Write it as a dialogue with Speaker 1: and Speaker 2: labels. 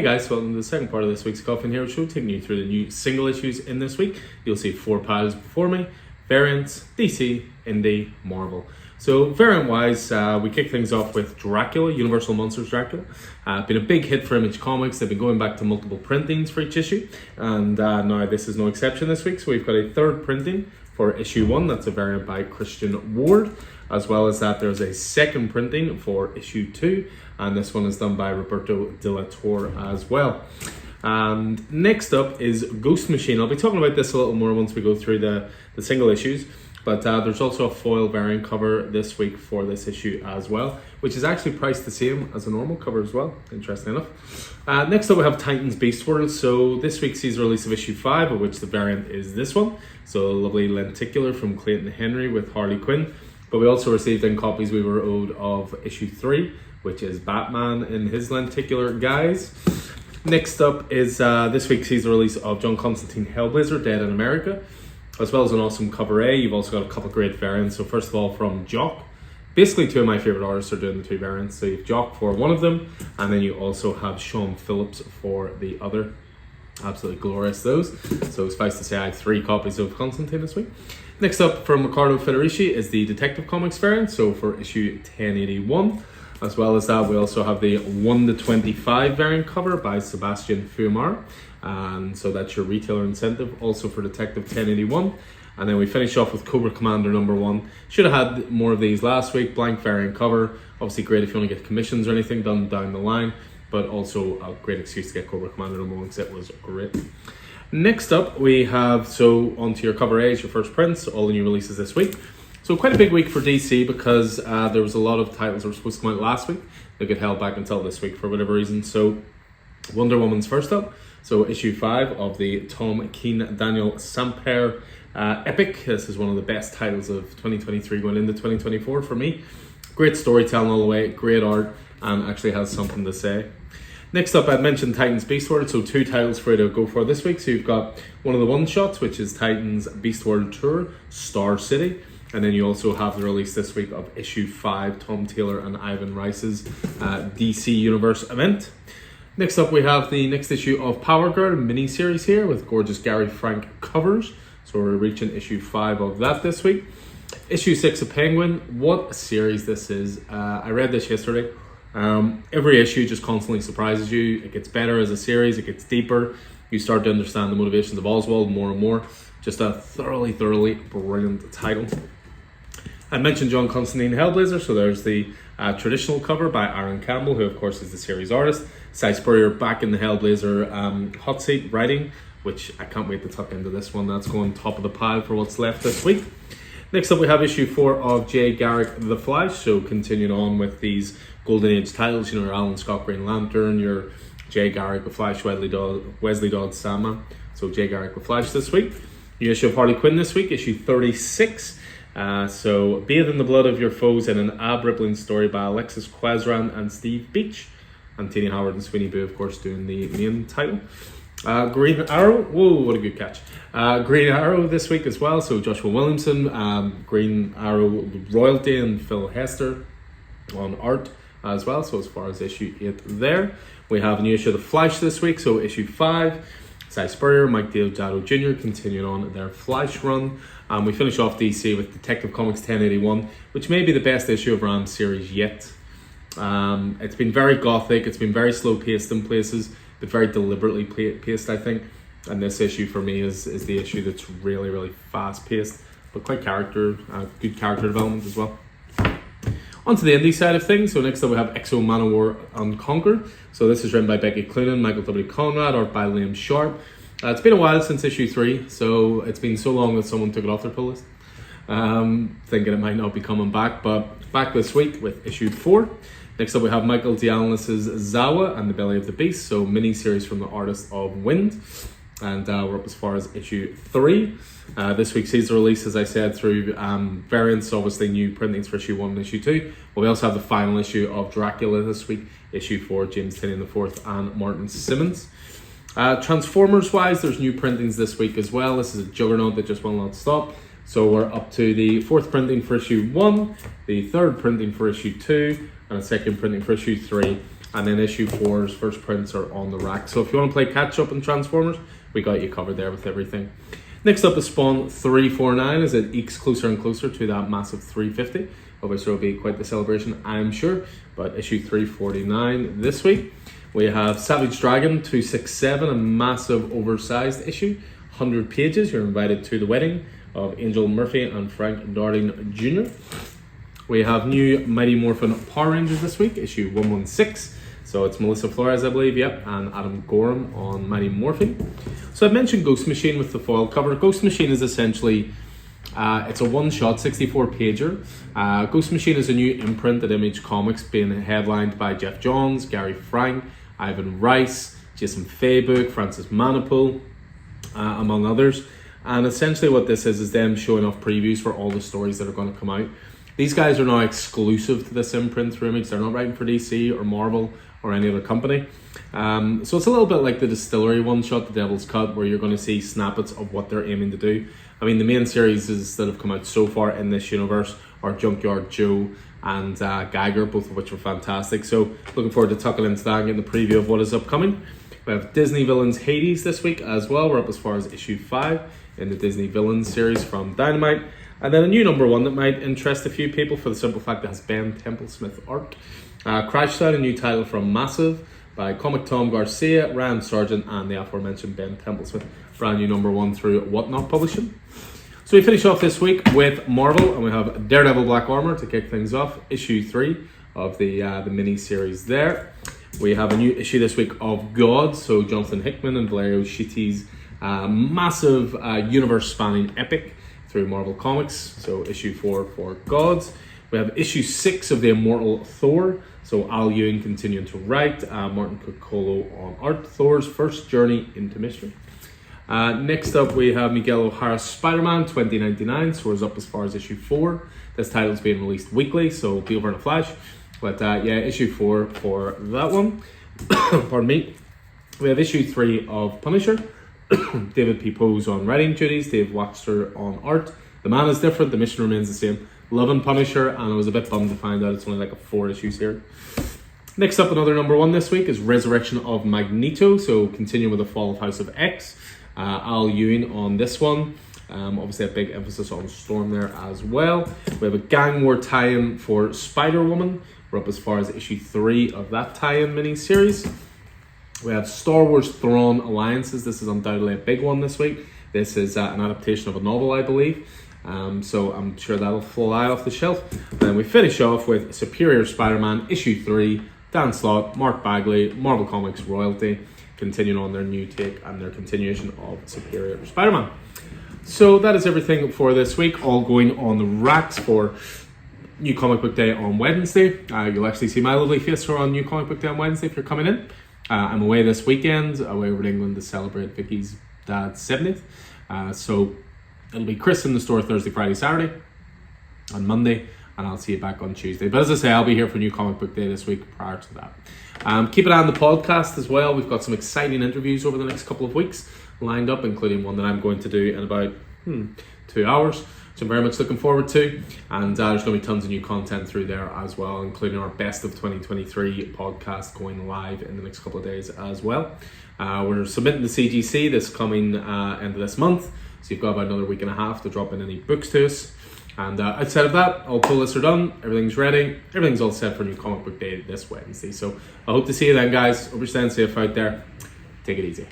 Speaker 1: Hey guys, welcome to the second part of this week's Coffin Hero Show, taking you through the new single issues in this week. You'll see 4 piles before me: variants, DC, Indie, Marvel. So variant-wise, we kick things off with Dracula, Universal Monsters Dracula. Been a big hit for Image Comics. They've been going back to multiple printings for each issue, and now this is no exception this week. So we've got a third printing for issue 1. That's a variant by Christian Ward. As well as that, there's a second printing for issue 2, and this one is done by Roberto De La Torre as well. And next up is Ghost Machine. I'll be talking about this a little more once we go through the single issues, but there's also a foil variant cover this week for this issue as well, which is actually priced the same as a normal cover as well, interesting enough. Next up we have Titans Beast World. So this week sees the release of issue 5, of which the variant is this one. So a lovely lenticular from Clayton Henry with Harley Quinn. But we also received in copies we were owed of issue 3, which is Batman in his lenticular guise. Next up is this week sees the release of John Constantine Hellblazer, Dead in America, as well as an awesome cover A. You've also got a couple of great variants. So first of all, from Jock. Basically, 2 of my favourite artists are doing the 2 variants. So you've Jock for one of them, and then you also have Sean Phillips for the other. Absolutely glorious those. So suffice to say, I have 3 copies of Constantine this week. Next up from Riccardo Federici is the Detective Comics variant, so for issue 1081. As well as that, we also have the 1-25 variant cover by Sebastian Fiumara. And so that's your retailer incentive, also for Detective 1081. And then we finish off with Cobra Commander number 1. Should have had more of these last week, blank variant cover. Obviously great if you want to get commissions or anything done down the line, but also a great excuse to get Cobra Commander number 1 because it was great. Next up, we have, so onto your cover A, your first prints, all the new releases this week. So quite a big week for DC because there was a lot of titles that were supposed to come out last week. They get held back until this week for whatever reason. So Wonder Woman's first up. So issue 5 of the Tom Keane Daniel Sampere epic. This is one of the best titles of 2023 going into 2024 for me. Great storytelling all the way, great art, and actually has something to say. Next up, I mentioned Titans Beast World, so 2 titles for you to go for this week. So you've got one of the one-shots, which is Titans Beast World Tour, Star City. And then you also have the release this week of issue 5, Tom Taylor and Ivan Rice's DC Universe event. Next up, we have the next issue of Power Girl mini-series here with gorgeous Gary Frank covers. So we're reaching issue 5 of that this week. Issue 6 of Penguin. What a series this is. I read this yesterday. Every issue just constantly surprises you. It gets better as a series, it gets deeper. You start to understand the motivations of Oswald more and more. Just a thoroughly brilliant title. I mentioned John Constantine Hellblazer, so there's the traditional cover by Aaron Campbell, who of course is the series artist. Cy Spurrier back in the Hellblazer hot seat writing, which I can't wait to tuck into this one. That's going top of the pile for what's left this week. Next up, we have issue 4 of Jay Garrick The Flash. So continuing on with these Golden Age titles, your Alan Scott Green Lantern, your Jay Garrick The Flash, Wesley Dodds Sandman. So Jay Garrick The Flash this week. New issue of Harley Quinn this week, issue 36. So bathe in the blood of your foes in an ab-rippling story by Alexis Quazran and Steve Beach. And Tini Howard and Sweeney Boo, of course, doing the main title. Green Arrow, whoa, what a good catch. Green Arrow this week as well, so Joshua Williamson, Green Arrow royalty, and Phil Hester on art as well. So as far as issue 8 there, we have a new issue of The Flash this week, so issue 5, Cy Spurrier, Mike Deodato Jr. continuing on their Flash run. And we finish off DC with Detective Comics 1081, which may be the best issue of Ram's series yet. It's been very gothic, it's been very slow paced in places, but very deliberately paced, I think. And this issue for me is the issue that's really fast paced, but quite good character development as well. On to the indie side of things. So next up we have Exo Manowar Unconquered. So this is written by Becky Cloonan, Michael W. Conrad, art by Liam Sharp. It's been a while since issue 3, so it's been so long that someone took it off their pull list. Thinking it might not be coming back, but back this week with issue 4. Next up we have Michael Dialis' Zawa and the Belly of the Beast, so mini-series from the artist of Wind. And we're up as far as issue 3. This week sees the release, as I said, through variants, obviously new printings for issue 1 and issue 2. But we also have the final issue of Dracula this week, issue 4, James Tynion IV and Martin Simmons. Transformers wise, there's new printings this week as well. This is a juggernaut that just will not stop. So we're up to the 4th printing for issue 1, the 3rd printing for issue 2, and a 2nd printing for issue 3. and then issue 4's first prints are on the rack. So if you want to play catch up in Transformers, we got you covered there with everything. Next up is Spawn 349 as it ekes closer and closer to that massive 350. Obviously, it'll be quite the celebration, I'm sure. But issue 349 this week. We have Savage Dragon 267, a massive oversized issue, 100 pages. You're invited to the wedding of Angel Murphy and Frank Darling Jr. We have new Mighty Morphin Power Rangers this week, issue 116. So it's Melissa Flores, I believe, yep, and Adam Gorham on Mighty Morphin. So I mentioned Ghost Machine with the foil cover. Ghost Machine is essentially, it's a one-shot 64-pager. Ghost Machine is a new imprint at Image Comics, being headlined by Jeff Johns, Gary Frank, Ivan Rice, Jason Fabuk, Francis Manapul, among others. And essentially what this is them showing off previews for all the stories that are going to come out. These guys are now exclusive to this imprint through Image. They're not writing for DC or Marvel or any other company. So it's a little bit like the Distillery one-shot, The Devil's Cut, where you're going to see snippets of what they're aiming to do. I mean, the main series that have come out so far in this universe are Junkyard Joe and Geiger, both of which are fantastic. So looking forward to tucking into that and getting the preview of what is upcoming. We have Disney Villains Hades this week as well. We're up as far as issue 5 in the Disney Villains series from Dynamite. And then a new number 1 that might interest a few people for the simple fact that it has Ben Templesmith art. Crash Down, a new title from Massive by Comic Tom Garcia, Ryan Sargent, and the aforementioned Ben Templesmith. Brand new number 1 through Whatnot Publishing. So we finish off this week with Marvel, and we have Daredevil Black Armor to kick things off, issue 3 of the mini series there. We have a new issue this week of Gods, so Jonathan Hickman and Valerio Schitti's massive universe-spanning epic through Marvel Comics, so issue 4 for Gods. We have issue 6 of the Immortal Thor, so Al Ewing continuing to write, Martin Coccolo on art, Thor's first journey into mystery. Next up we have Miguel O'Hara's Spider-Man 2099, so we're up as far as issue 4. This title's being released weekly, so it'll be over in a flash. But yeah, issue 4 for that one. Pardon me. We have issue 3 of Punisher. David P. Poe's on writing duties, Dave Waxter on art. The man is different, the mission remains the same. Loving Punisher, and I was a bit bummed to find out it's only like a 4 issues here. Next up, another number 1 this week is Resurrection of Magneto, so continuing with the Fall of House of X. Al Ewing on this one. Obviously a big emphasis on Storm there as well. We have a Gang War tie-in for Spider-Woman. We're up as far as issue 3 of that tie-in mini-series. We have Star Wars Thrawn Alliances. This is undoubtedly a big one this week. This is an adaptation of a novel, I believe. So I'm sure that'll fly off the shelf. And then we finish off with Superior Spider-Man issue 3. Dan Slott, Mark Bagley, Marvel Comics royalty, continuing on their new take and their continuation of Superior Spider-Man. So that is everything for this week, all going on the racks for New Comic Book Day on Wednesday. You'll actually see my lovely face on New Comic Book Day on Wednesday if you're coming in. I'm away this weekend, away over in England to celebrate Vicky's dad's 70th. So it'll be Chris in the store Thursday, Friday, Saturday, and Monday, and I'll see you back on Tuesday. But as I say, I'll be here for New Comic Book Day this week prior to that. Keep an eye on the podcast as well. We've got some exciting interviews over the next couple of weeks lined up, including one that I'm going to do in about 2 hours. So I'm very much looking forward to, and there's going to be tons of new content through there as well, including our Best of 2023 podcast going live in the next couple of days as well. We're submitting the CGC this coming end of this month, so you've got about another week and a half to drop in any books to us. And outside of that, all pull lists are done, everything's ready, everything's all set for New Comic Book Day this Wednesday. So I hope to see you then, guys. Hope you're staying safe out there. Take it easy.